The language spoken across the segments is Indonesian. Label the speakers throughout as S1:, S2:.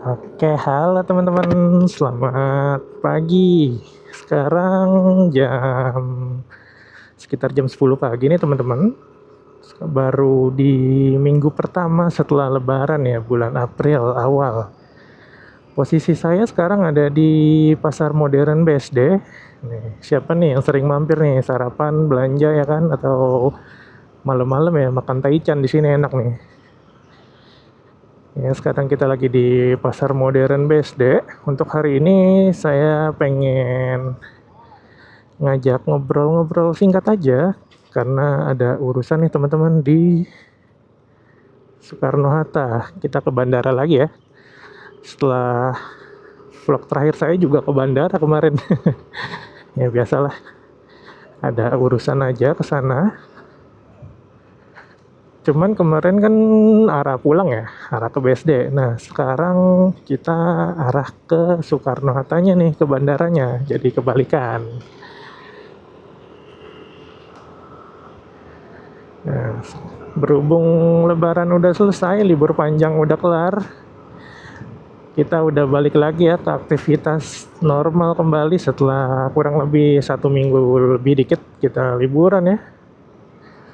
S1: Oke, halo teman-teman, selamat pagi. Sekarang jam sekitar jam 10 pagi nih teman-teman. Baru di minggu pertama setelah Lebaran ya, bulan April awal. Posisi saya sekarang ada di Pasar Modern BSD. Nih, siapa nih yang sering mampir nih sarapan belanja ya kan, atau malam-malam ya makan taichan di sini enak nih. Ya, sekarang kita lagi di Pasar Modern BSD. Untuk hari ini saya pengen ngajak ngobrol-ngobrol singkat aja karena ada urusan nih teman-teman di Soekarno-Hatta. Kita ke bandara lagi ya. Setelah vlog terakhir saya juga ke bandara kemarin. Ya biasalah, ada urusan aja ke sana. Cuman kemarin kan arah pulang ya, arah ke BSD. Nah, sekarang kita arah ke Soekarno-Hattanya nih, ke bandaranya. Jadi kebalikan. Nah, berhubung Lebaran udah selesai, libur panjang udah kelar, kita udah balik lagi ya ke aktivitas normal kembali setelah kurang lebih 1 minggu lebih dikit kita liburan ya.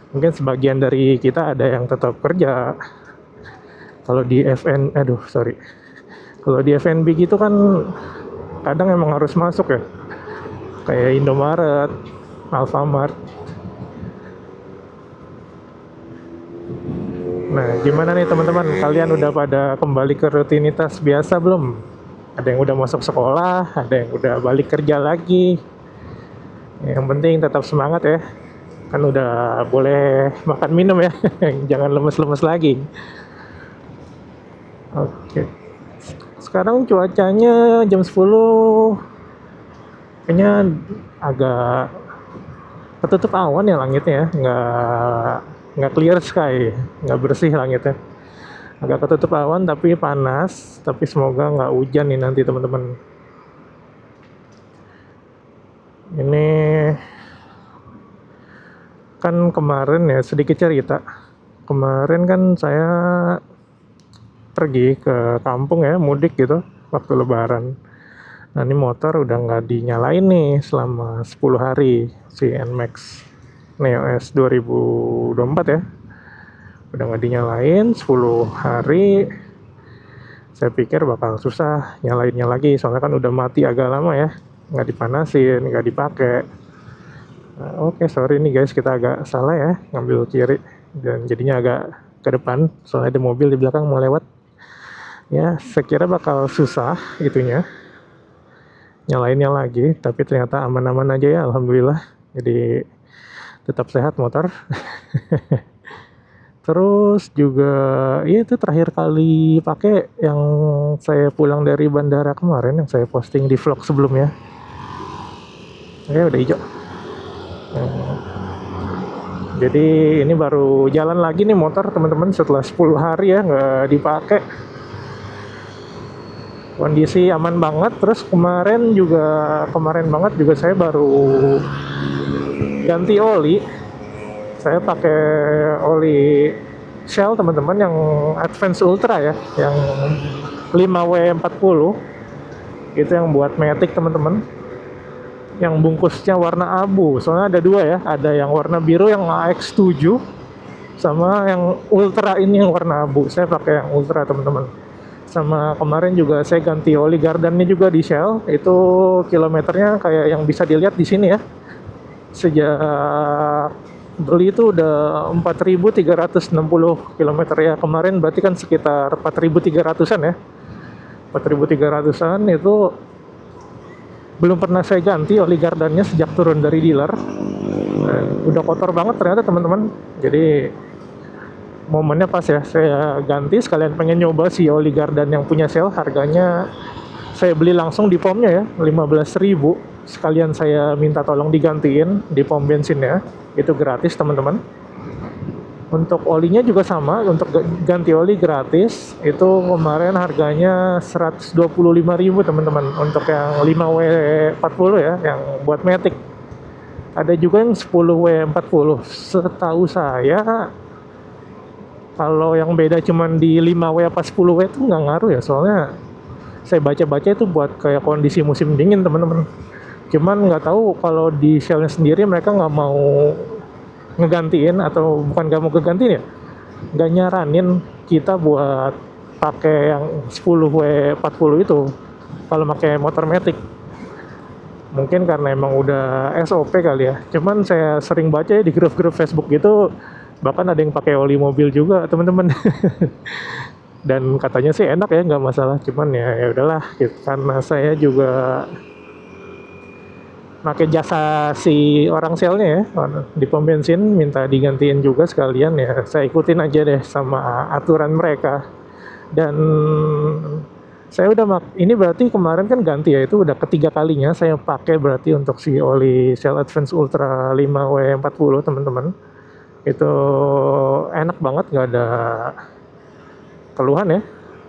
S1: Mungkin sebagian dari kita ada yang tetap kerja. Kalau di Kalau di F&B gitu kan kadang emang harus masuk ya. Kayak Indomaret, Alfamart. Nah, gimana nih teman-teman? Kalian udah pada kembali ke rutinitas biasa belum? Ada yang udah masuk sekolah, ada yang udah balik kerja lagi. Yang penting tetap semangat ya. Kan udah boleh makan minum ya. Jangan lemes-lemes lagi. Oke. Sekarang cuacanya jam 10 kayaknya agak ketutup awan ya langitnya ya. Nggak clear sky, nggak bersih langitnya. Agak ketutup awan tapi panas, tapi semoga nggak hujan nih nanti teman-teman. Ini kan kemarin ya sedikit cerita. Kemarin kan saya pergi ke kampung ya, mudik gitu waktu Lebaran. Nah, ini motor udah nggak dinyalain nih selama 10 hari si NMAX Neo S 2024 ya. Udah nggak dinyalain 10 hari. Saya pikir bakal susah nyalainnya lagi, soalnya kan udah mati agak lama ya, nggak dipanasin, nggak dipakai. Nah, oke, sorry nih guys, kita agak salah ya ngambil kiri dan jadinya agak ke depan, soalnya ada mobil di belakang mau lewat. Ya, saya kira bakal susah itunya nyalainnya lagi, tapi ternyata aman-aman aja ya, alhamdulillah. Jadi tetap sehat motor. Terus juga ya itu terakhir kali pakai yang saya pulang dari bandara kemarin, yang saya posting di vlog sebelumnya. Oke, udah hijau. Jadi ini baru jalan lagi nih motor teman-teman setelah 10 hari ya nggak dipakai. Kondisi aman banget. Terus kemarin banget juga saya baru ganti oli. Saya pakai oli Shell teman-teman yang Advance Ultra ya, yang 5W40. Itu yang buat Matic teman-teman. Yang bungkusnya warna abu. Soalnya ada dua ya, ada yang warna biru yang AX7 sama yang Ultra ini yang warna abu. Saya pakai yang Ultra teman-teman. Sama kemarin juga saya ganti oli gardannya juga di Shell. Itu kilometernya kayak yang bisa dilihat di sini ya. Sejak beli itu udah 4.360 km ya. Kemarin berarti kan sekitar 4.300-an ya. 4.300-an itu belum pernah saya ganti oli gardannya sejak turun dari dealer. Udah kotor banget ternyata teman-teman. Jadi momennya pas ya, saya ganti sekalian pengen nyoba si oli gardan yang punya Shell. Harganya saya beli langsung di pomnya ya, 15.000. Sekalian saya minta tolong digantiin di pom bensinnya, itu gratis teman-teman. Untuk olinya juga sama, untuk ganti oli gratis. Itu kemarin harganya 125.000 teman-teman untuk yang 5W40 ya, yang buat Matic. Ada juga yang 10W40. Setahu saya kalau yang beda cuman di 5W apa 10W itu nggak ngaruh ya, soalnya saya baca-baca itu buat kayak kondisi musim dingin teman-teman. Cuman nggak tahu kalau di Shell sendiri mereka nggak mau ngegantiin, atau bukan nggak mau ngegantiin ya, nggak nyaranin kita buat pakai yang 10W40 itu kalau pakai motor matic. Mungkin karena emang udah SOP kali ya. Cuman saya sering baca ya di grup-grup Facebook gitu, bahkan ada yang pakai oli mobil juga teman-teman. Dan katanya sih enak ya, nggak masalah. Cuman ya udahlah gitu. Karena saya juga pakai jasa si orang selnya ya di pom bensin, minta digantiin juga sekalian, ya saya ikutin aja deh sama aturan mereka. Dan saya udah ini berarti kemarin kan ganti ya, itu udah ketiga kalinya saya pakai berarti untuk si oli Shell Advance Ultra 5W40 teman-teman. Itu enak banget, nggak ada keluhan ya,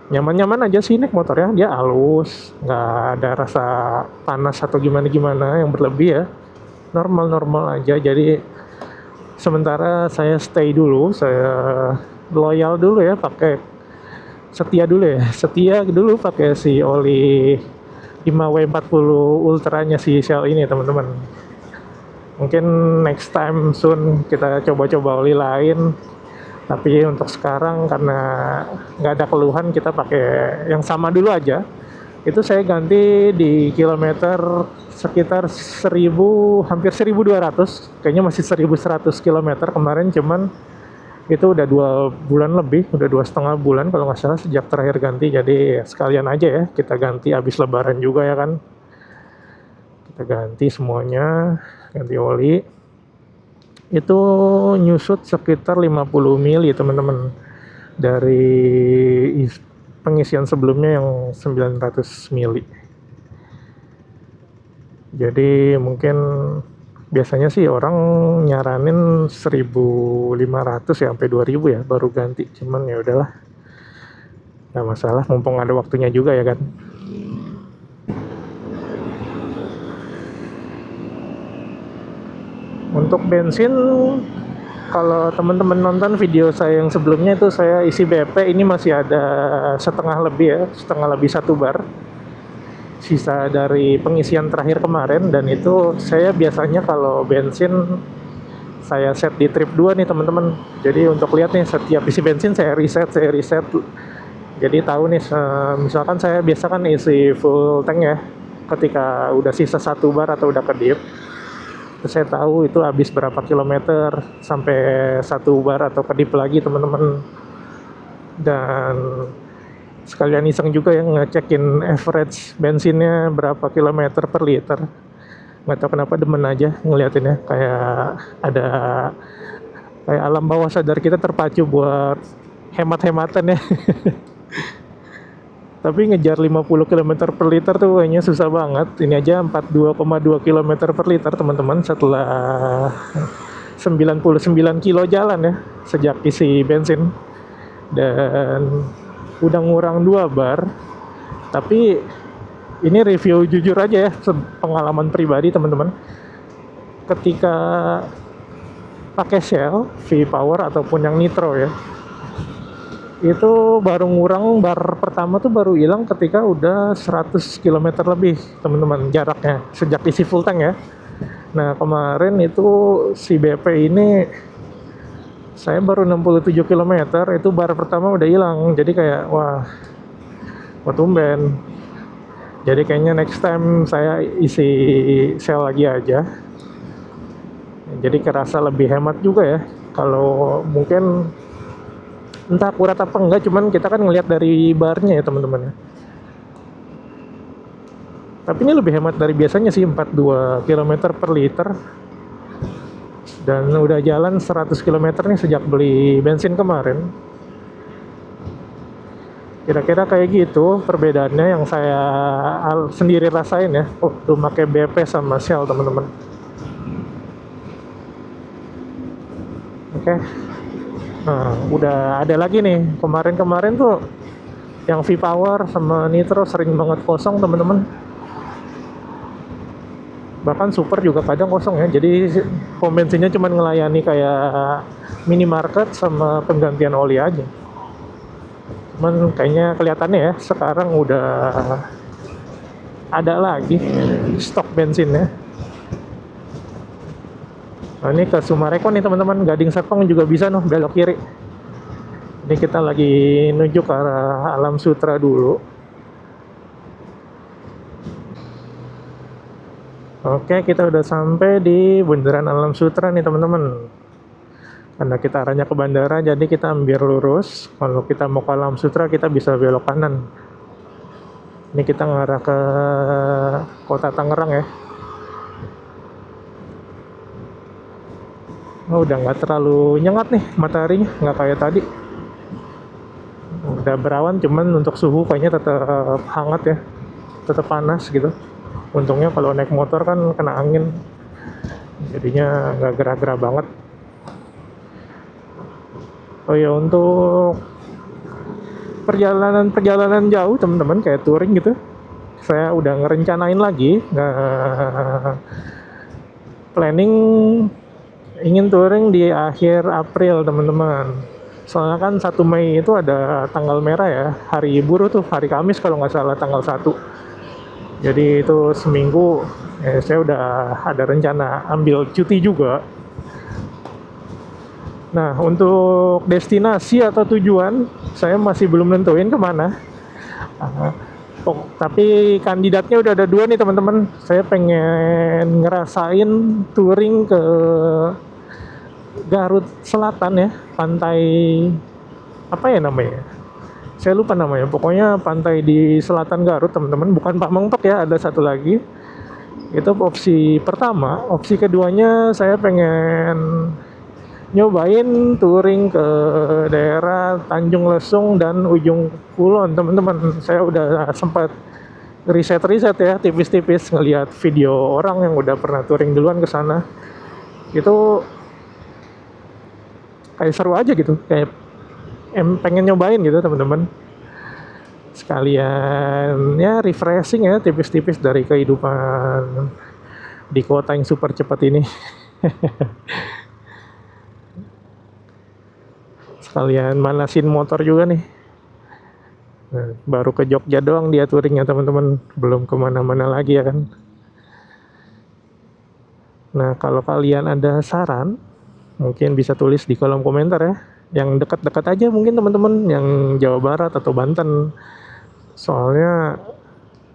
S1: nyaman-nyaman aja sih naik motornya. Dia halus, nggak ada rasa panas atau gimana-gimana yang berlebih ya, normal-normal aja. Jadi sementara saya stay dulu, saya loyal dulu ya, setia dulu pakai si oli 5W40 ultranya si Shell ini teman-teman. Mungkin next time soon kita coba-coba oli lain. Tapi untuk sekarang karena nggak ada keluhan, kita pakai yang sama dulu aja. Itu saya ganti di kilometer sekitar 1000, hampir 1200, kayaknya masih 1100 kilometer kemarin. Cuman itu udah 2 bulan lebih, udah 2,5 bulan kalau nggak salah sejak terakhir ganti. Jadi sekalian aja ya kita ganti habis lebaran juga ya kan. Kita ganti semuanya, ganti oli. Itu nyusut sekitar 50 mili teman-teman dari pengisian sebelumnya yang 900 mili. Jadi mungkin biasanya sih orang nyaranin 1.500 ya sampai 2.000 ya baru ganti. Cuman ya udahlah, nggak masalah, mumpung ada waktunya juga ya kan. Untuk bensin, kalau teman-teman nonton video saya yang sebelumnya itu saya isi BP, ini masih ada setengah lebih 1 bar sisa dari pengisian terakhir kemarin. Dan itu saya biasanya kalau bensin saya set di trip 2 nih teman-teman. Jadi untuk lihat nih, setiap isi bensin saya reset. Jadi tahu nih, misalkan saya biasa kan isi full tank ya, ketika udah sisa 1 bar atau udah kedip, saya tahu itu habis berapa kilometer sampai 1 bar atau kedip lagi teman-teman. Dan sekalian iseng juga ya ngecekin average bensinnya berapa kilometer per liter. Nggak tahu kenapa demen aja ngeliatinnya, kayak alam bawah sadar kita terpacu buat hemat-hematan ya. Tapi ngejar 50 km per liter tuh kayaknya susah banget. Ini aja 42,2 km per liter teman-teman setelah 99 kilo jalan ya sejak isi bensin. Dan udah ngurang 2 bar. Tapi ini review jujur aja ya, pengalaman pribadi teman-teman. Ketika pakai Shell V-Power ataupun yang Nitro ya, itu baru ngurang, bar pertama tuh baru hilang ketika udah 100 km lebih teman-teman jaraknya sejak isi full tank ya. Nah kemarin itu si BP ini saya baru 67 km, itu bar pertama udah hilang. Jadi kayak wah tumben. Jadi kayaknya next time saya isi Shell lagi aja. Jadi kerasa lebih hemat juga ya. Kalau mungkin entah akurat apa enggak, cuman kita kan ngelihat dari barnya ya teman-teman. Tapi ini lebih hemat dari biasanya sih, 42 km per liter. Dan udah jalan 100 km nih sejak beli bensin kemarin. Kira-kira kayak gitu perbedaannya yang saya sendiri rasain ya waktu pakai BP sama Shell teman-teman. Oke. Nah, udah ada lagi nih. Kemarin tuh yang V-Power sama Nitro sering banget kosong teman-teman. Bahkan Super juga kadang kosong ya. Jadi pom bensinnya cuma ngelayani kayak minimarket sama penggantian oli aja. Cuman kayaknya kelihatannya ya sekarang udah ada lagi stok bensinnya. Nah, ini ke Sumarekon nih teman-teman, Gading Serpong juga bisa noh belok kiri. Ini kita lagi menuju ke arah Alam Sutra dulu. Oke, kita udah sampai di bundaran Alam Sutra nih teman-teman. Karena kita arahnya ke bandara, jadi kita ambil lurus. Kalau kita mau ke Alam Sutra, kita bisa belok kanan. Ini kita ngarah ke kota Tangerang ya. Oh, udah nggak terlalu nyengat nih mataharinya, nggak kayak tadi. Udah berawan, cuman untuk suhu kayaknya tetap hangat ya, tetap panas gitu. Untungnya kalau naik motor kan kena angin, jadinya nggak gerah-gerah banget. Oh ya, untuk perjalanan jauh teman-teman kayak touring gitu, saya udah ngerencanain lagi, nggak planning ingin touring di akhir April teman-teman. Soalnya kan 1 Mei itu ada tanggal merah ya, hari buruh tuh, hari Kamis kalau nggak salah tanggal 1. Jadi itu seminggu saya udah ada rencana ambil cuti juga. Nah, untuk destinasi atau tujuan saya masih belum nentuin kemana. Tapi kandidatnya udah ada 2 nih teman-teman. Saya pengen ngerasain touring ke Garut Selatan ya, pantai apa ya namanya? Saya lupa namanya. Pokoknya pantai di selatan Garut teman-teman, bukan Pamengpek ya, ada satu lagi. Itu opsi pertama. Opsi keduanya saya pengen nyobain touring ke daerah Tanjung Lesung dan Ujung Kulon teman-teman. Saya udah sempat riset-riset ya, tipis-tipis ngelihat video orang yang udah pernah touring duluan ke sana. Itu kayak seru aja gitu, kayak pengen nyobain gitu teman-teman. Sekalian ya refreshing ya, tipis-tipis dari kehidupan di kota yang super cepat ini. Sekalian manasin motor juga nih. Nah, baru ke Jogja doang dia touringnya teman-teman, belum kemana-mana lagi ya kan. Nah, kalau kalian ada saran, mungkin bisa tulis di kolom komentar ya. Yang dekat-dekat aja mungkin teman-teman, yang Jawa Barat atau Banten. Soalnya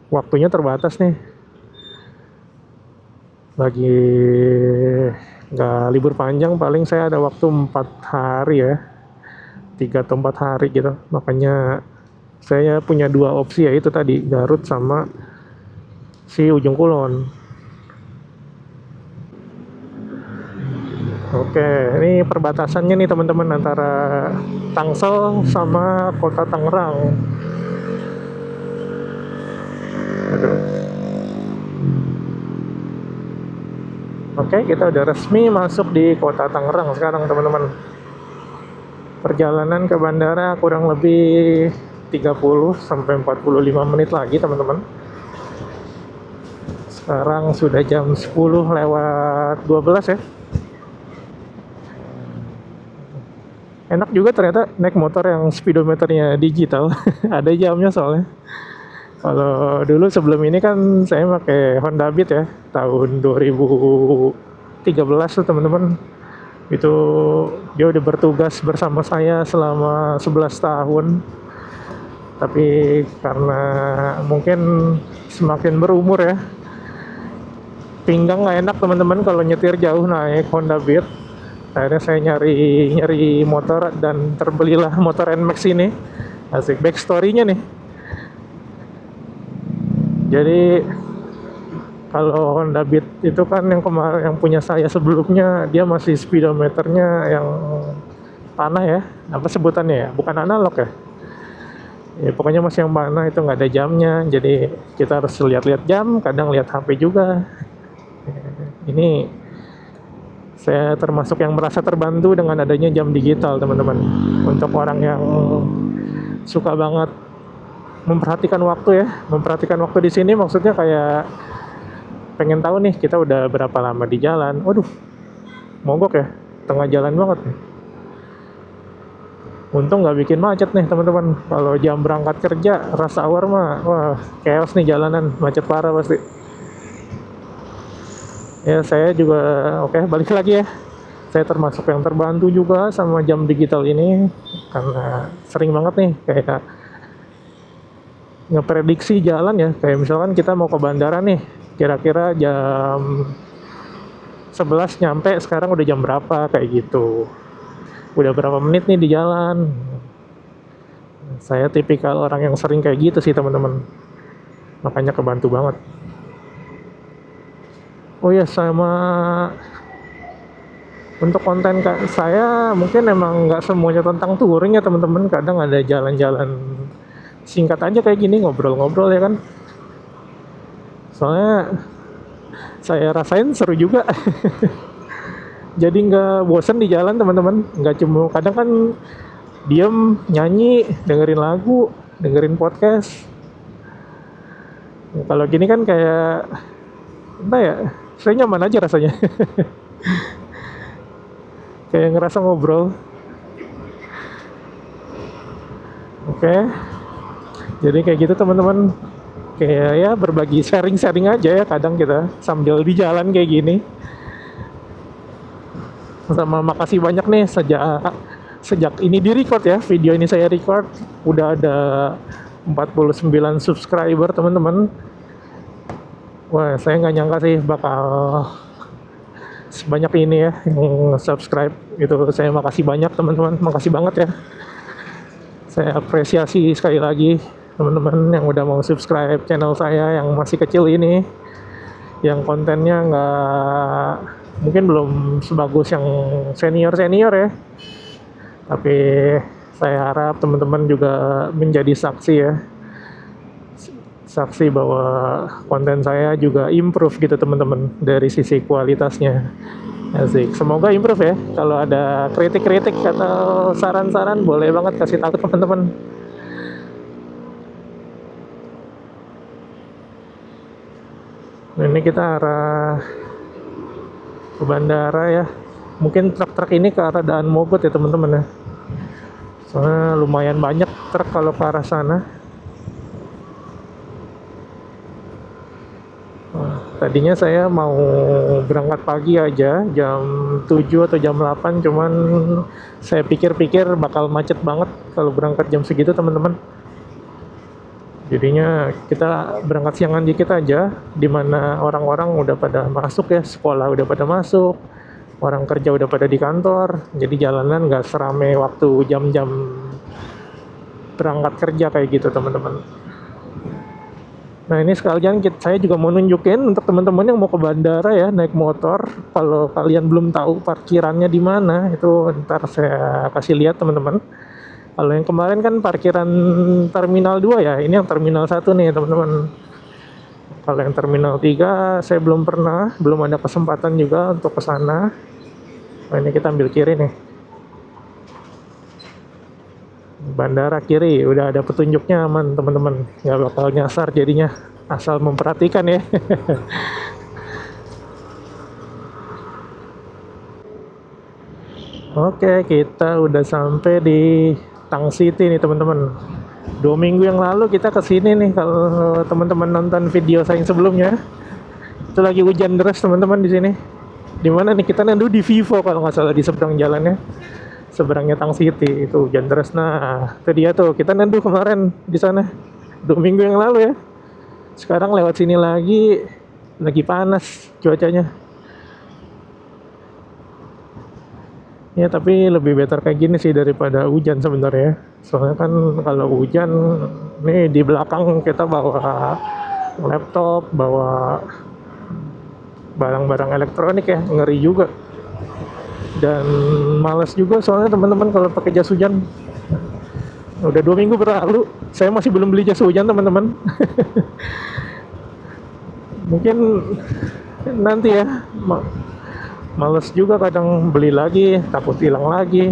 S1: waktunya terbatas nih. Lagi nggak libur panjang, paling saya ada waktu 4 hari ya. 3 atau 4 hari gitu. Makanya saya punya 2 opsi, yaitu tadi Garut sama si Ujung Kulon. Oke, ini perbatasannya nih teman-teman antara Tangsel sama kota Tangerang. Aduh. Oke, kita udah resmi masuk di kota Tangerang sekarang teman-teman. Perjalanan ke bandara kurang lebih 30 sampai 45 menit lagi teman-teman. Sekarang sudah jam 10 lewat 12 ya. Enak juga ternyata naik motor yang speedometernya digital. Ada jamnya soalnya. Kalau dulu sebelum ini kan saya pakai Honda Beat ya, tahun 2013 tuh teman-teman. Itu dia udah bertugas bersama saya selama 11 tahun. Tapi karena mungkin semakin berumur ya, pinggang nggak enak teman-teman kalau nyetir jauh naik Honda Beat. Akhirnya saya nyari motor dan terbelilah motor NMAX ini. Asik, backstory-nya nih. Jadi kalau Honda Beat itu kan yang kemarin yang punya saya sebelumnya, dia masih speedometernya yang panah ya, apa sebutannya ya, bukan analog ya. Ya pokoknya masih yang panah, itu nggak ada jamnya. Jadi kita harus lihat-lihat jam, kadang lihat HP juga. Ini saya termasuk yang merasa terbantu dengan adanya jam digital teman-teman. Untuk orang yang suka banget memperhatikan waktu ya, memperhatikan waktu di sini maksudnya kayak pengen tahu nih kita udah berapa lama di jalan. Waduh, mogok ya, tengah jalan banget nih. Untung nggak bikin macet nih teman-teman. Kalau jam berangkat kerja, rush hour mah, wah chaos nih jalanan, macet parah pasti. Ya saya juga, oke balik lagi ya. Saya termasuk yang terbantu juga sama jam digital ini karena sering banget nih kayak ngeprediksi jalan ya. Kayak misalkan kita mau ke bandara nih, kira-kira jam 11 nyampe, sekarang udah jam berapa kayak gitu. Udah berapa menit nih di jalan. Saya tipikal orang yang sering kayak gitu sih teman-teman. Makanya kebantu banget. Oh ya, sama untuk konten saya mungkin emang nggak semuanya tentang touring ya teman-teman. Kadang ada jalan-jalan singkat aja kayak gini, ngobrol-ngobrol ya kan. Soalnya saya rasain seru juga. Jadi nggak bosen di jalan teman-teman. Nggak cuma kadang kan diem nyanyi, dengerin lagu, dengerin podcast. Kalau gini kan kayak entah ya, saya nyaman aja rasanya. Kayak ngerasa ngobrol. Oke. Jadi kayak gitu teman-teman. Kayak ya berbagi sharing-sharing aja ya kadang kita sambil di jalan kayak gini. Sama makasih banyak nih sejak ini di record ya, video ini saya record udah ada 49 subscriber teman-teman. Wah, saya nggak nyangka sih bakal sebanyak ini ya yang subscribe gitu. Saya makasih banyak teman-teman, makasih banget ya. Saya apresiasi sekali lagi teman-teman yang udah mau subscribe channel saya yang masih kecil ini, yang kontennya nggak mungkin belum sebagus yang senior ya, tapi saya harap teman-teman juga menjadi saksi ya, saksi bahwa konten saya juga improve gitu teman-teman dari sisi kualitasnya. Asik. Semoga improve ya. Kalau ada kritik-kritik atau saran-saran boleh banget kasih tahu teman-teman. Ini kita arah ke bandara ya. Mungkin truk-truk ini ke arah Daan Mogot ya teman-teman ya. Soalnya lumayan banyak truk kalau ke arah sana. Tadinya saya mau berangkat pagi aja jam 7 atau jam 8, cuman saya pikir-pikir bakal macet banget kalau berangkat jam segitu teman-teman. Jadinya kita berangkat siangan dikit aja, dimana orang-orang udah pada masuk ya, sekolah udah pada masuk, orang kerja udah pada di kantor, jadi jalanan nggak serame waktu jam-jam berangkat kerja kayak gitu teman-teman. Nah ini sekalian saya juga mau nunjukin untuk teman-teman yang mau ke bandara ya naik motor. Kalau kalian belum tahu parkirannya di mana, itu ntar saya kasih lihat teman-teman. Kalau yang kemarin kan parkiran Terminal 2 ya, ini yang Terminal 1 nih teman-teman. Kalau yang Terminal 3 saya belum pernah, belum ada kesempatan juga untuk ke sana. Nah, ini kita ambil kiri nih. Bandara kiri, udah ada petunjuknya aman teman-teman. Nggak bakal nyasar jadinya, asal memperhatikan ya. Oke, kita udah sampai di Tang City nih teman-teman. 2 minggu yang lalu kita kesini nih, kalau teman-teman nonton video saya yang sebelumnya. Itu lagi hujan deras teman-teman di sini. Di mana nih kita nandu di Vivo kalau nggak salah, di seberang jalannya. Seberangnya Tang City itu hujan deras. Nah, itu dia tuh kita nandu kemarin di sana. 2 minggu yang lalu ya. Sekarang lewat sini lagi panas cuacanya. Ya tapi lebih better kayak gini sih daripada hujan sebenarnya. Soalnya kan kalau hujan nih di belakang kita bawa laptop, bawa barang-barang elektronik ya, ngeri juga. Dan males juga soalnya teman-teman kalau pakai jas hujan. Udah 2 minggu berlalu, saya masih belum beli jas hujan teman-teman. Mungkin nanti ya. Males juga kadang beli lagi, takut hilang lagi.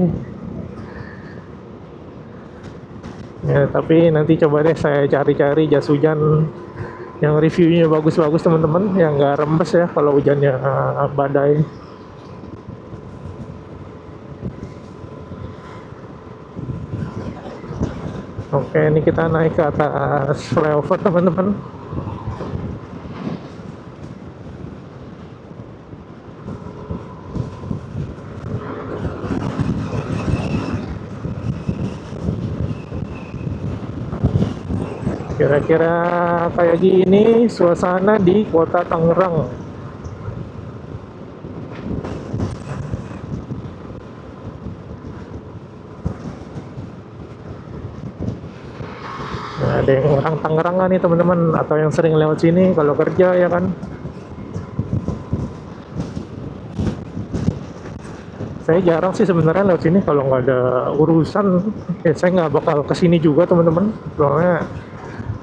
S1: Ya, tapi nanti coba deh saya cari-cari jas hujan yang reviewnya bagus-bagus teman-teman, yang nggak rembes ya kalau hujannya badai. Oke, ini kita naik ke atas flyover teman-teman. Kira-kira kayak gini suasana di kota Tangerang. Nah, ada yang orang Tangerang kan nih teman-teman, atau yang sering lewat sini kalau kerja ya kan. Saya jarang sih sebenarnya lewat sini kalau nggak ada urusan. Saya nggak bakal kesini juga teman-teman. Soalnya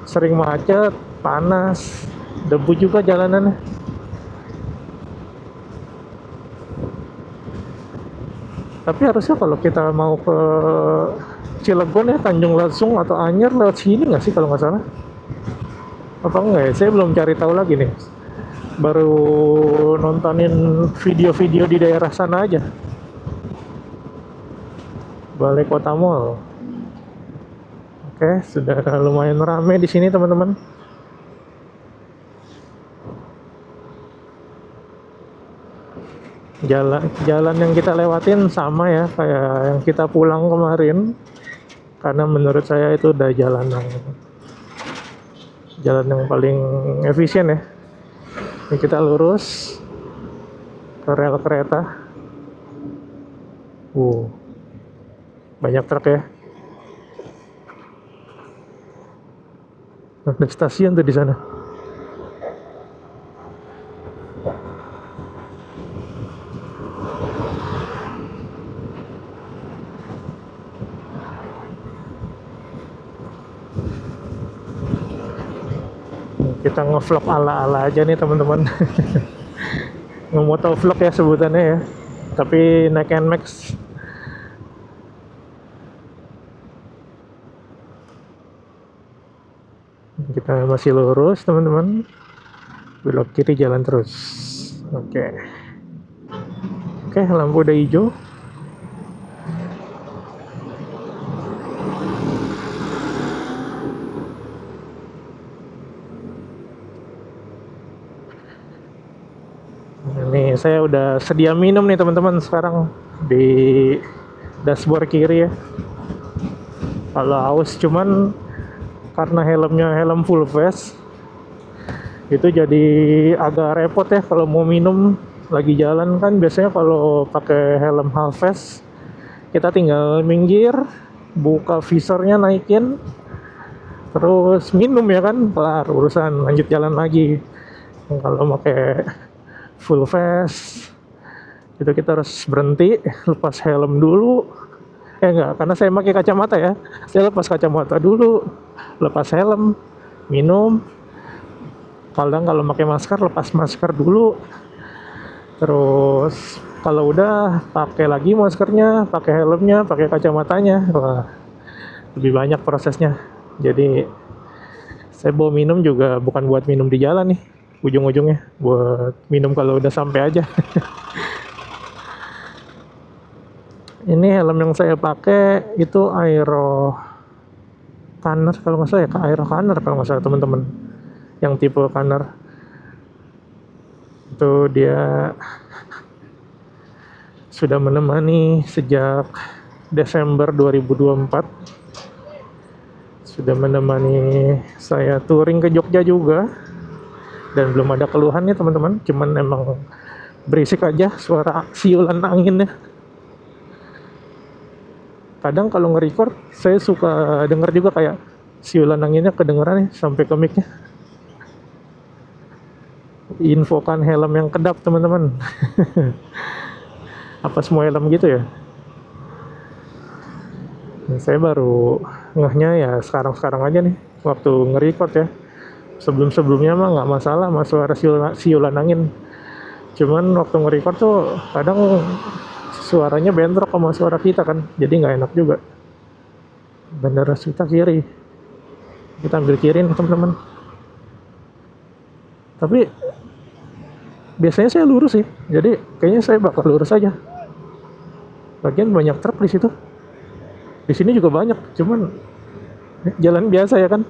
S1: sering macet, panas, debu juga jalanannya. Tapi harusnya kalau kita mau ke Cilegon ya, Tanjung Lesung atau Anyer lewat sini nggak sih kalau nggak salah? Apa enggak ya? Saya belum cari tahu lagi nih. Baru nontonin video-video di daerah sana aja. Balai Kota Mall. Oke, sudah lumayan ramai di sini teman-teman. Jalan yang kita lewatin sama ya kayak yang kita pulang kemarin, karena menurut saya itu udah jalan yang paling efisien ya. Ini kita lurus ke rel kereta. Banyak truk ya. Ada stasiun tuh di sana. Kita ngevlog ala-ala aja nih teman-teman. Ngemotovlog ya sebutannya ya. Tapi naik NMAX. Kita masih lurus teman-teman. Belok kiri jalan terus. Oke, lampu udah hijau. Ini saya udah sedia minum nih teman-teman sekarang di dashboard kiri ya. Kalau haus, cuman karena helmnya helm full face, itu jadi agak repot ya kalau mau minum lagi jalan kan. Biasanya kalau pakai helm half face kita tinggal minggir, buka visornya, naikin, terus minum ya kan, kelar urusan, lanjut jalan lagi. Kalau pakai full face itu kita harus berhenti, lepas helm dulu. Enggak, karena saya pakai kacamata ya, saya lepas kacamata dulu, lepas helm, minum. Kadang kalau pakai masker, lepas masker dulu, terus kalau udah pakai lagi maskernya, pakai helmnya, pakai kacamatanya. Wah, lebih banyak prosesnya. Jadi saya bawa minum juga bukan buat minum di jalan nih, ujung-ujungnya buat minum kalau udah sampai aja. Ini helm yang saya pakai itu Aero Canner kalau nggak salah ya, Aero Canner kalau nggak salah teman-teman, yang tipe Canner. Itu dia sudah menemani sejak Desember 2024. Sudah menemani saya touring ke Jogja juga, dan belum ada keluhan nih teman-teman. Cuman emang berisik aja suara siulan anginnya. Kadang kalau nge-record saya suka denger juga kayak siulan anginnya kedengeran nih sampai ke mic-nya. Infokan helm yang kedap teman-teman. Apa semua helm gitu ya? Saya baru ngehnya ya sekarang aja nih waktu nge-record ya. Sebelumnya mah nggak masalah mas suara siulan angin. Cuman waktu nge-record tuh kadang suaranya bentrok sama suara kita kan, jadi nggak enak juga. Bandara kita kiri, kita ambil kiri nih teman-teman. Tapi biasanya saya lurus sih, jadi kayaknya saya bakal lurus aja. Lagian banyak truk di situ. Di sini juga banyak, cuman Jalan biasa ya kan.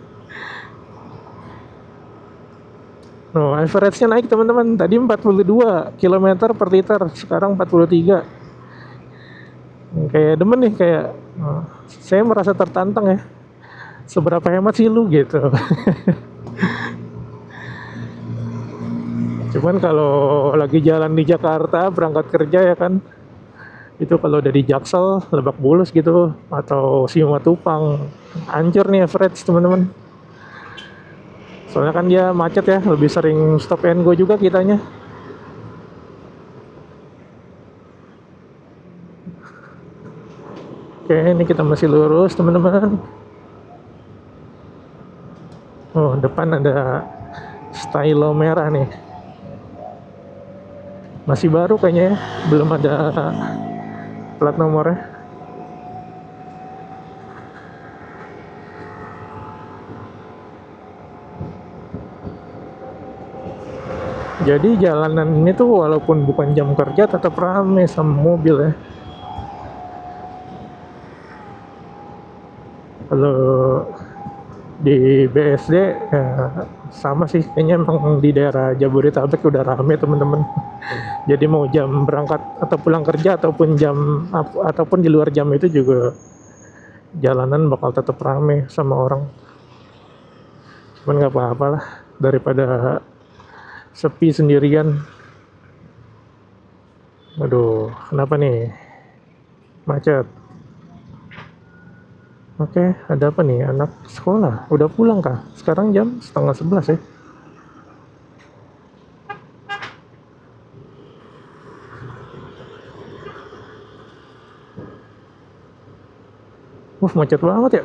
S1: No, average-nya naik teman-teman. Tadi 42 kilometer per liter, sekarang 43. Kayak demen nih, kayak saya merasa tertantang ya. Seberapa hemat sih lu gitu. Cuman kalau lagi jalan di Jakarta berangkat kerja ya kan, itu kalau udah di Jaksel, Lebak Bulus gitu atau Simatupang, hancur nih average teman-teman. Soalnya kan dia macet ya, lebih sering stop and go juga kitanya. Oke, ini kita masih lurus teman-teman. Oh, depan ada stylo merah nih. Masih baru kayaknya ya, belum ada plat nomornya. Jadi jalanan ini tuh walaupun bukan jam kerja tetap rame sama mobil ya. Kalau di BSD ya, sama sih kayaknya, emang di daerah Jabodetabek udah rame teman-teman. Jadi mau jam berangkat atau pulang kerja ataupun ataupun di luar jam itu juga jalanan bakal tetap rame sama orang. Cuman nggak apa-apa lah daripada sepi sendirian. Aduh, kenapa nih? Macet. Oke, ada apa nih? Anak sekolah udah pulang kah? Sekarang jam setengah 11 ya. Macet banget ya.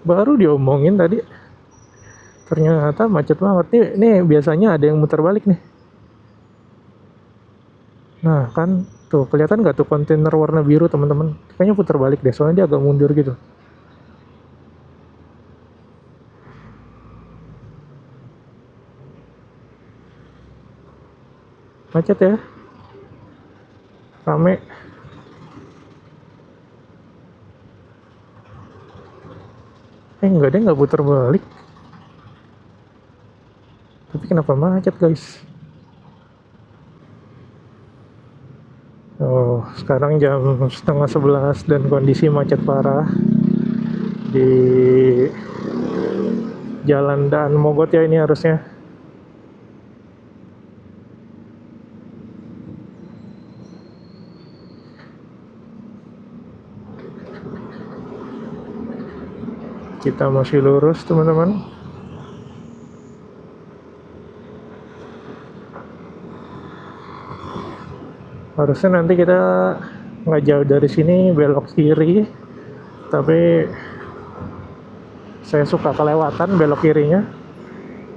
S1: Baru diomongin tadi, ternyata macet banget nih biasanya ada yang muter balik nih. Nah kan tuh kelihatan nggak tuh kontainer warna biru teman-teman, kayaknya putar balik deh soalnya dia agak mundur gitu. Macet ya, rame. Enggak deh, nggak putar balik, tapi kenapa macet guys. Oh, sekarang jam setengah 11 dan kondisi macet parah di Jalan Daan Mogot ya ini harusnya. Kita masih lurus teman-teman. Harusnya nanti kita nggak jauh dari sini belok kiri, tapi saya suka kelewatan belok kirinya.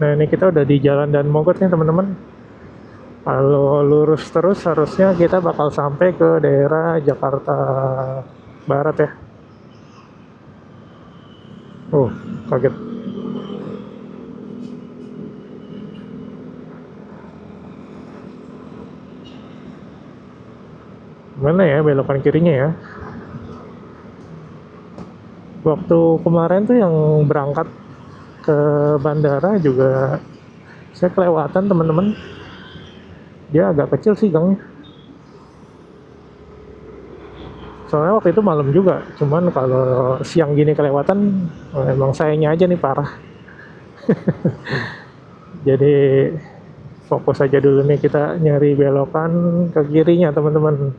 S1: Nah ini kita udah di Jalan Dan Mogot nih teman-teman. Kalau lurus terus harusnya kita bakal sampai ke daerah Jakarta Barat ya. Oh, kaget. Mana ya belokan kirinya ya? Waktu kemarin tuh yang berangkat ke bandara juga saya kelewatan teman-teman. Dia agak kecil sih gangnya. Soalnya waktu itu malam juga. Cuman kalau siang gini kelewatan, emang sayangnya aja nih parah. Jadi fokus aja dulu nih kita nyari belokan ke kirinya teman-teman.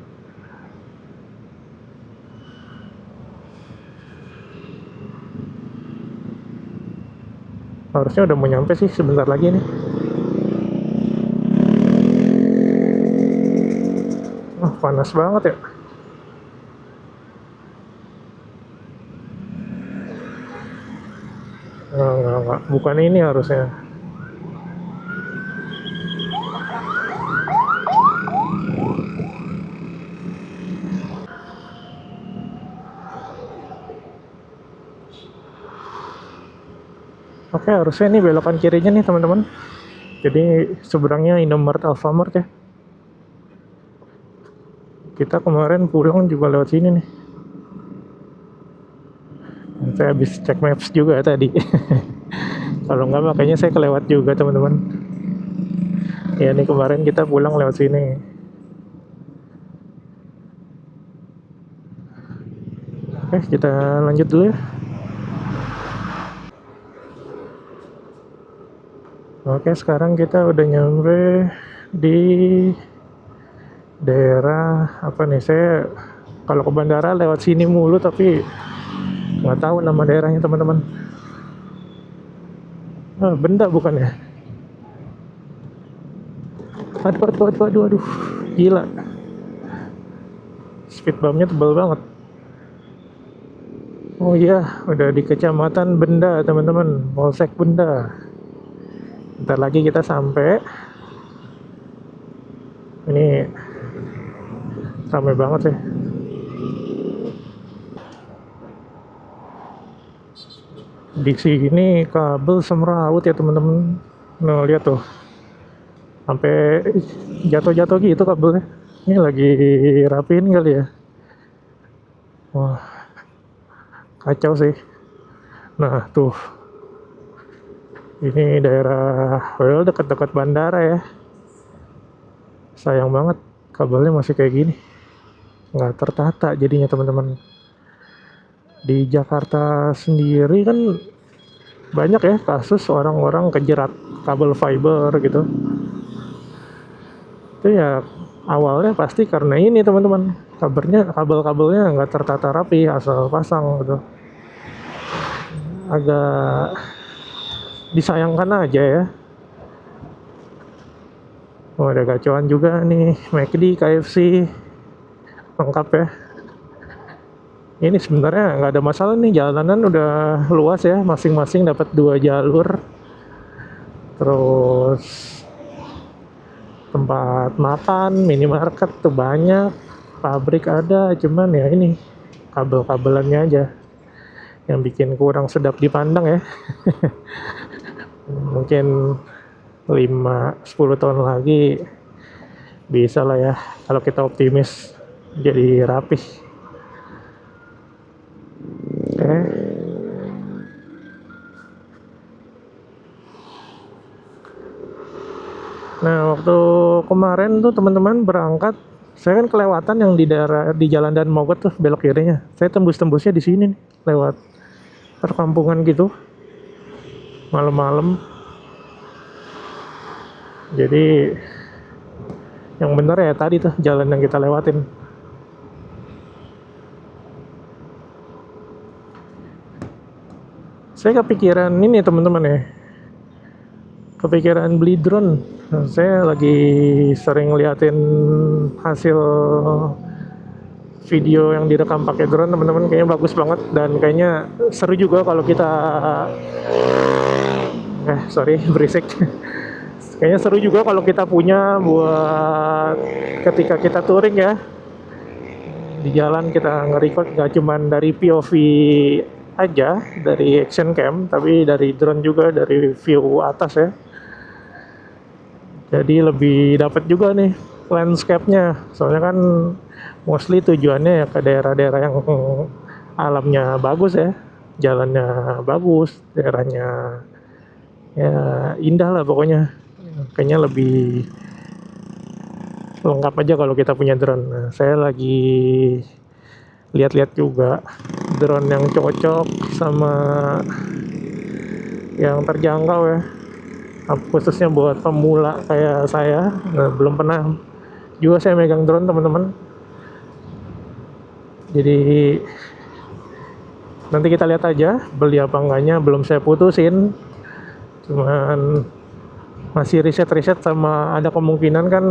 S1: Harusnya udah mau nyampe sih sebentar lagi nih. Panas banget ya. Enggak. Bukan ini harusnya. Oke, harusnya ini belokan kirinya nih teman-teman. Jadi seberangnya Indomaret Alfamart ya. Kita kemarin pulang juga lewat sini nih. Saya habis cek maps juga tadi. Kalau nggak makanya saya kelewat juga teman-teman. Ya nih kemarin kita pulang lewat sini. Oke, kita lanjut dulu ya. Oke, sekarang kita udah nyampe di daerah apa nih? Saya kalau ke bandara lewat sini mulu tapi nggak tahu nama daerahnya teman-teman. Benda bukan ya? Aduh, gila. Speed bumpnya tebal banget. Oh iya, udah di kecamatan Benda teman-teman, Polsek Benda. Bentar lagi kita sampai. Ini ramai banget sih. Di sini kabel semrawut ya teman-teman. Nah, lihat tuh. Sampai jatuh-jatuh gitu kabelnya. Ini lagi rapiin kali ya. Wah, kacau sih. Nah, tuh. Ini daerah, well, dekat-dekat bandara ya. Sayang banget kabelnya masih kayak gini. Nggak tertata jadinya teman-teman. Di Jakarta sendiri kan banyak ya kasus orang-orang kejerat kabel fiber gitu. Itu ya awalnya pasti karena ini teman-teman, kabel-kabelnya nggak tertata rapi, asal pasang gitu. Agak disayangkan aja ya. Oh, ada gacoan juga nih, McD, KFC, lengkap ya. Ini sebenarnya nggak ada masalah nih, jalanan udah luas ya, masing-masing dapat 2 jalur. Terus tempat makan, minimarket tuh banyak, pabrik ada, cuman ya ini kabel-kabelannya aja yang bikin kurang sedap dipandang ya. Mungkin 5-10 tahun lagi bisa lah ya kalau kita optimis jadi rapih. Oke. Nah, waktu kemarin tuh teman-teman berangkat, saya kan kelewatan yang di daerah di Jalan Dan Mogot tuh belok kirinya. Saya tembus-tembusnya di sini nih, lewat perkampungan gitu, malam-malam. Jadi yang bener ya tadi tuh jalan yang kita lewatin. Saya kepikiran ini teman-teman ya, kepikiran beli drone. Nah, saya lagi sering liatin hasil video yang direkam pakai drone teman-teman, kayaknya bagus banget dan kayaknya seru juga kalau kita sorry berisik. Kayaknya seru juga kalau kita punya buat ketika kita touring ya, di jalan kita nge-record gak cuman dari POV aja, dari action cam, tapi dari drone juga, dari view atas ya. Jadi lebih dapat juga nih landscape-nya. Soalnya kan mostly tujuannya ya ke daerah-daerah yang alamnya bagus ya, jalannya bagus, daerahnya ya indah lah pokoknya. Kayaknya lebih lengkap aja kalau kita punya drone. Nah, saya lagi lihat-lihat juga drone yang cocok sama yang terjangkau ya, khususnya buat pemula kayak saya. Nah, belum pernah juga saya megang drone teman-teman, jadi nanti kita lihat aja beli apa enggaknya, belum saya putusin, cuman masih riset-riset, sama ada kemungkinan kan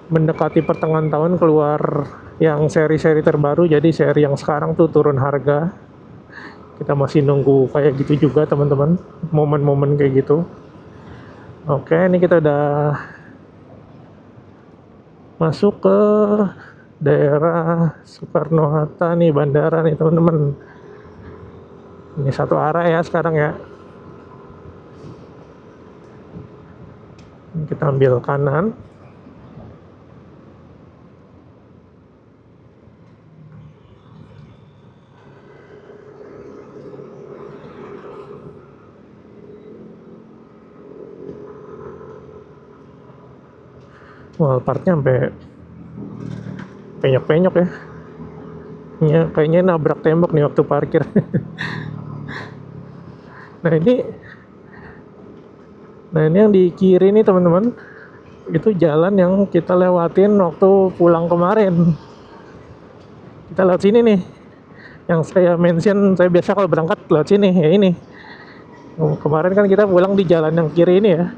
S1: mendekati pertengahan tahun keluar yang seri-seri terbaru, jadi seri yang sekarang tuh turun harga. Kita masih nunggu kayak gitu juga teman-teman, momen-momen kayak gitu. Oke, ini kita udah masuk ke daerah Soekarno-Hatta nih, bandara nih teman-teman. Ini satu arah ya sekarang ya. Kita ambil kanan. Wah, partnya sampai penyok-penyok ya. Ya, kayaknya nabrak tembok nih waktu parkir. Nah ini, yang di kiri nih teman-teman, itu jalan yang kita lewatin waktu pulang kemarin. Kita lewat sini nih, yang saya mention, saya biasa kalau berangkat lewat sini, ya ini. Kemarin kan kita pulang di jalan yang kiri ini ya.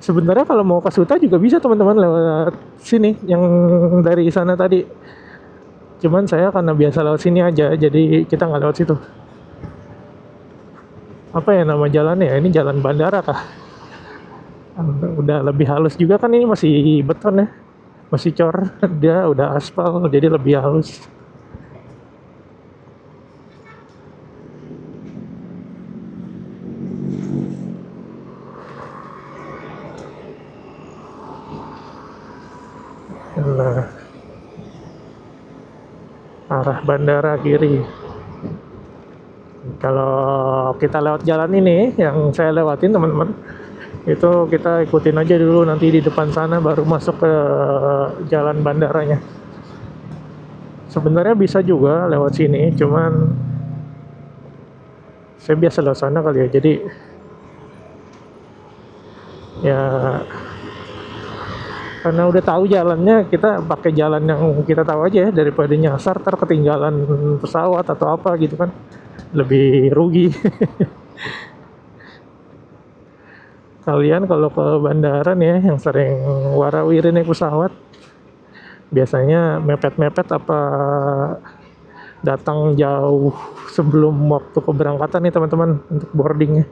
S1: Sebenarnya kalau mau ke Suta juga bisa teman-teman lewat sini, yang dari sana tadi. Cuman saya karena biasa lewat sini aja, jadi kita nggak lewat situ. Apa ya nama jalannya ya? Ini jalan bandara kah? Udah lebih halus juga kan, ini masih beton ya, masih cor. Dia udah aspal jadi lebih halus. Nah, arah bandara kiri. Kalau kita lewat jalan ini yang saya lewatin teman-teman, itu kita ikutin aja dulu, nanti di depan sana baru masuk ke jalan bandaranya. Sebenarnya bisa juga lewat sini, cuman saya biasa lewat sana kali ya, jadi ya karena udah tahu jalannya, kita pakai jalan yang kita tahu aja ya, daripada nyasar ketinggalan pesawat atau apa gitu kan, lebih rugi. Kalian kalau ke bandara nih ya, yang sering warawiri naik pesawat, biasanya mepet-mepet apa datang jauh sebelum waktu keberangkatan nih teman-teman untuk boardingnya.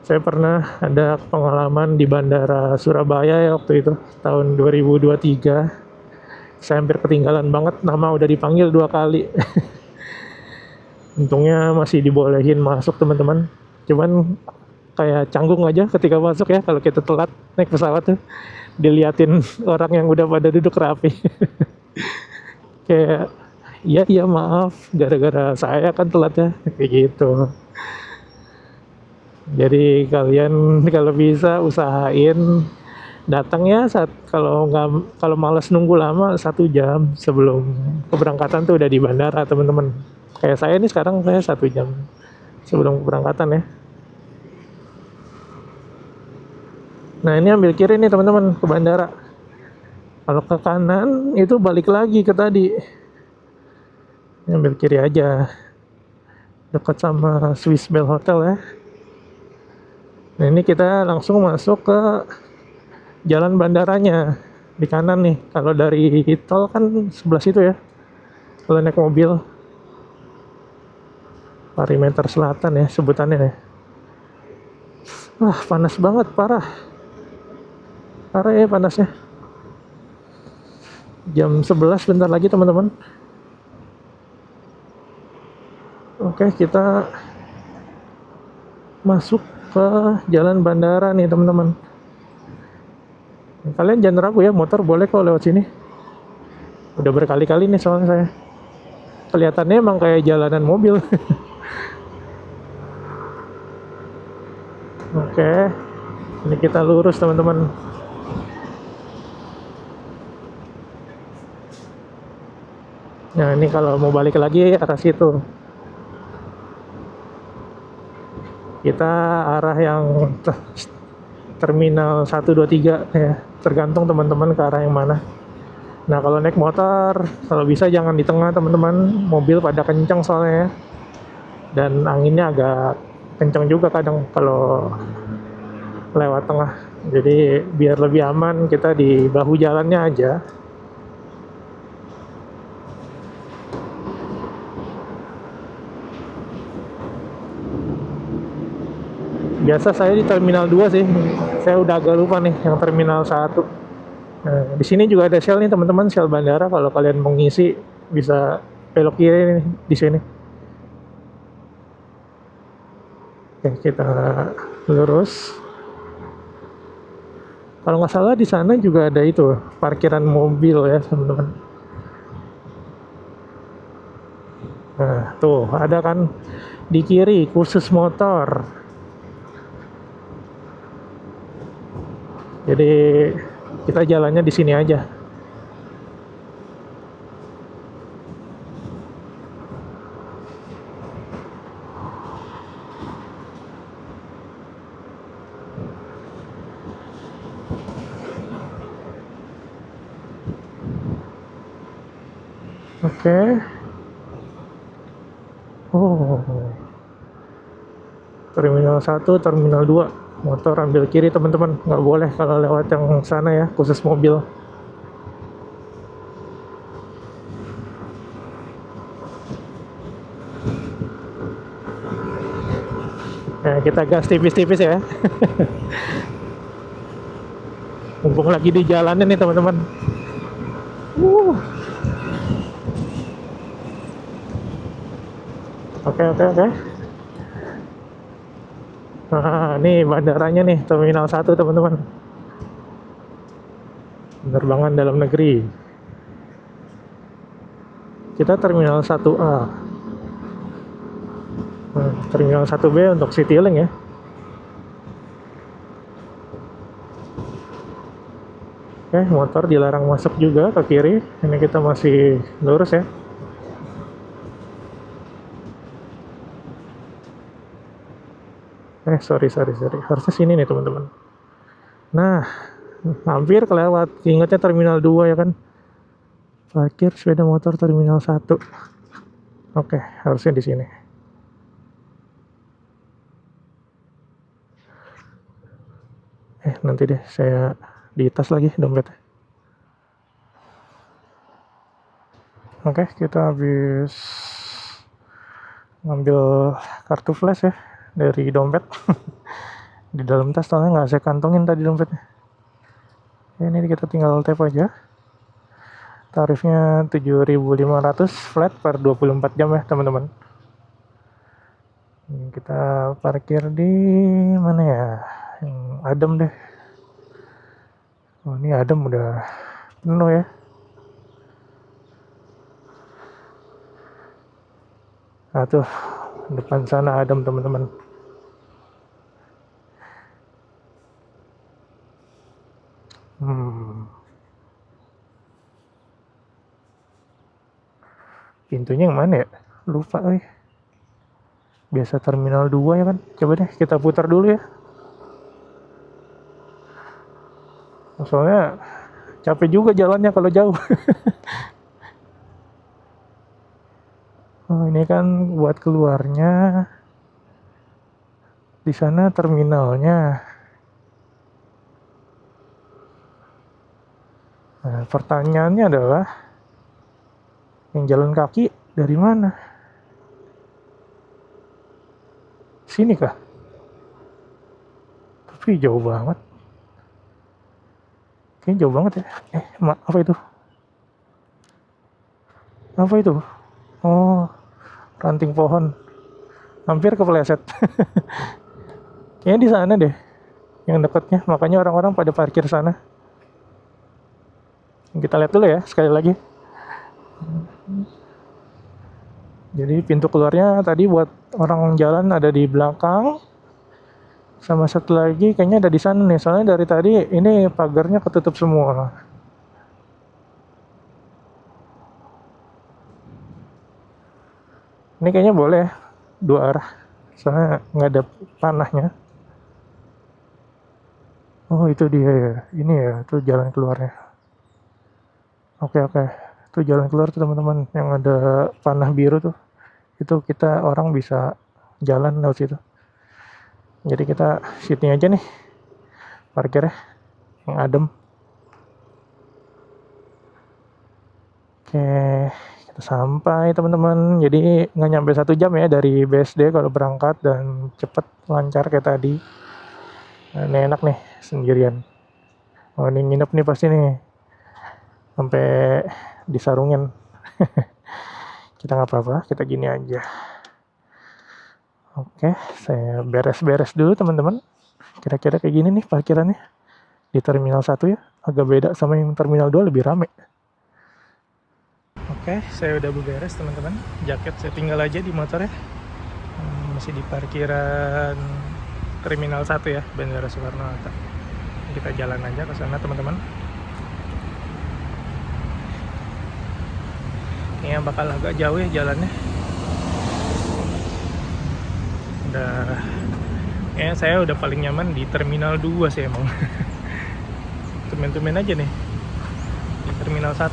S1: Saya pernah ada pengalaman di bandara Surabaya ya waktu itu, tahun 2023. Saya hampir ketinggalan banget, nama udah dipanggil 2 kali. Untungnya masih dibolehin masuk teman-teman. Cuman kayak canggung aja ketika masuk ya, kalau kita telat naik pesawat tuh. Diliatin orang yang udah pada duduk rapi. Kayak, iya maaf, gara-gara saya kan telat ya, kayak gitu. Jadi kalian kalau bisa usahain datangnya saat, kalau malas nunggu lama 1 jam sebelum keberangkatan tuh udah di bandara teman-teman. Kayak saya nih sekarang, saya 1 jam sebelum keberangkatan ya. Nah ini ambil kiri nih teman-teman ke bandara. Kalau ke kanan itu balik lagi ke tadi. Ini ambil kiri aja, dekat sama Swiss Bell Hotel ya. Nah ini kita langsung masuk ke jalan bandaranya di kanan nih. Kalau dari tol kan sebelah situ ya, kalau naik mobil. Perimeter Selatan ya sebutannya ya. Wah panas banget, parah ya panasnya. Jam 11 bentar lagi teman-teman. Oke, kita masuk ke jalan bandara nih teman-teman. Kalian jangan ragu ya, motor boleh kok lewat sini. Udah berkali-kali nih soalnya saya. Kelihatannya emang kayak jalanan mobil. Oke, ini kita lurus teman-teman. Nah ini kalau mau balik lagi arah situ, kita arah yang terminal 1, 2, 3 ya, tergantung teman-teman ke arah yang mana. Nah kalau naik motor, kalau bisa jangan di tengah teman-teman, mobil pada kencang soalnya ya. Dan anginnya agak kencang juga kadang kalau lewat tengah. Jadi biar lebih aman kita di bahu jalannya aja. Biasa saya di terminal 2 sih. Saya udah agak lupa nih yang terminal 1. Nah, di sini juga ada Shell nih teman-teman, Shell bandara. Kalau kalian mau ngisi bisa belok kiri nih di sini. Oke, kita lurus. Kalau nggak salah di sana juga ada itu parkiran mobil ya teman-teman. Nah tuh ada kan di kiri khusus motor. Jadi kita jalannya di sini aja. Oke. Oh. Terminal 1, Terminal 2. Motor ambil kiri teman-teman. Nggak boleh kalau lewat yang sana ya, khusus mobil. Nah, kita gas tipis-tipis ya. Mumpung lagi di jalanan nih teman-teman. Oke, oke, oke. Nah, ini bandaranya nih, Terminal 1 teman-teman. Penerbangan dalam negeri. Kita Terminal 1A. Nah, Terminal 1B untuk Citylink ya. Oke, motor dilarang masuk juga ke kiri. Ini kita masih lurus ya. Sorry. Harusnya sini nih teman-teman. Nah, hampir kelewat. Ingatnya Terminal 2 ya kan. Parkir sepeda motor Terminal 1. Oke, harusnya di sini. Nanti deh saya di tas lagi dompetnya. Oke, kita habis ngambil kartu flash ya dari dompet. Di dalam tas soalnya nggak saya kantongin tadi dompetnya. Ini kita tinggal tap aja. Tarifnya 7.500 flat per 24 jam ya teman-teman. Kita parkir di mana ya? Yang adem deh. Oh, ini adem udah penuh ya. Nah tuh depan sana adem teman-teman. Pintunya yang mana ya? Lupa Biasa Terminal 2 ya kan. Coba deh kita putar dulu ya. Soalnya capek juga jalannya kalau jauh. Oh, ini kan buat keluarnya. Di sana terminalnya. Nah, pertanyaannya adalah yang jalan kaki dari mana? Sini kah? Tapi jauh banget. Kayaknya jauh banget ya. Apa itu? Apa itu? Oh, ranting pohon. Hampir kepleset. Kayaknya di sana deh. Yang dekatnya. Makanya orang-orang pada parkir sana. Kita lihat dulu ya sekali lagi. Jadi pintu keluarnya tadi buat orang jalan ada di belakang. Sama satu lagi kayaknya ada di sana nih. Soalnya dari tadi ini pagarnya ketutup semua. Ini kayaknya boleh dua arah. Soalnya nggak ada panahnya. Oh itu dia ya. Ini ya itu jalan keluarnya. Oke. Itu jalan keluar tuh teman-teman. Yang ada panah biru tuh. Itu kita orang bisa jalan lewat situ. Jadi kita sini aja nih parkirnya yang adem. Oke, kita sampai teman-teman. Jadi nggak nyampe 1 jam ya dari BSD kalau berangkat dan cepet lancar kayak tadi. Nah, ini enak nih sendirian. Oh ini nginep nih pasti nih sampai disarungin. Kita nggak apa-apa, kita gini aja. Oke, saya beres-beres dulu teman-teman. Kira-kira kayak gini nih parkirannya di Terminal 1 ya. Agak beda sama yang Terminal 2 lebih rame. Oke, saya udah beres teman-teman. Jaket saya tinggal aja di motor ya. Masih di parkiran Terminal 1 ya, Bandara Soekarno-Hatta. kita jalan aja ke sana teman-teman. Ini bakal agak jauh ya jalannya. Saya udah paling nyaman di Terminal 2 sih emang. Tumen-tumen aja nih di Terminal 1.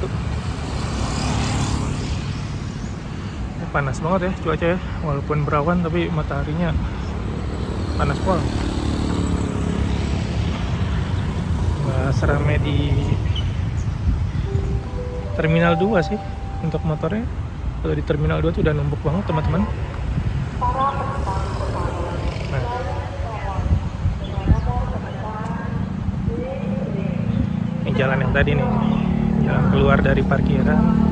S1: Panas banget ya cuaca ya, walaupun berawan tapi mataharinya panas pol. Nggak seramai di Terminal 2 sih untuk motornya. Kalau di Terminal 2 tuh udah numpuk banget teman-teman. Nah, ini jalan yang tadi nih, jalan keluar dari parkiran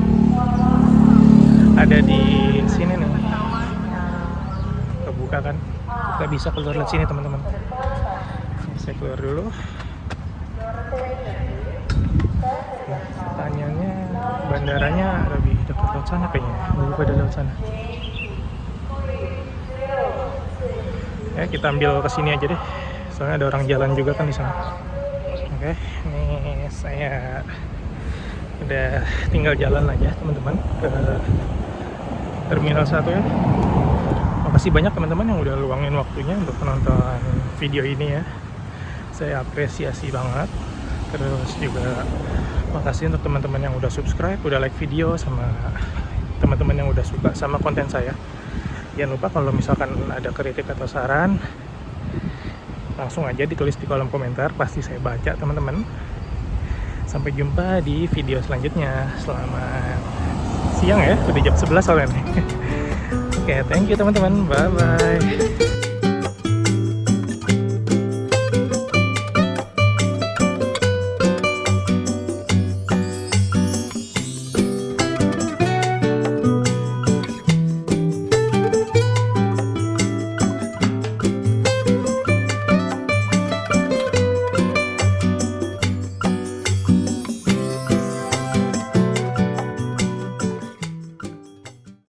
S1: ada di sini nih, kebuka kan, kita bisa keluar lewat sini teman-teman. Saya keluar dulu. Nah, pertanyaannya bandaranya lebih dekat laut sana kayaknya, lebih pada laut sana. Ya kita ambil ke sini aja deh, soalnya ada orang jalan juga kan di sana. Oke, ini saya udah tinggal jalan aja teman-teman ke Terminal 1 ya. Makasih banyak teman-teman yang udah luangin waktunya untuk menonton video ini ya. Saya apresiasi banget. Terus juga makasih untuk teman-teman yang udah subscribe, udah like video, sama teman-teman yang udah suka sama konten saya. Jangan lupa kalau misalkan ada kritik atau saran, langsung aja ditulis di kolom komentar, pasti saya baca teman-teman. Sampai jumpa di video selanjutnya. Selamat siang ya, udah jam 11 soalnya nih. Oke, thank you teman-teman, bye-bye.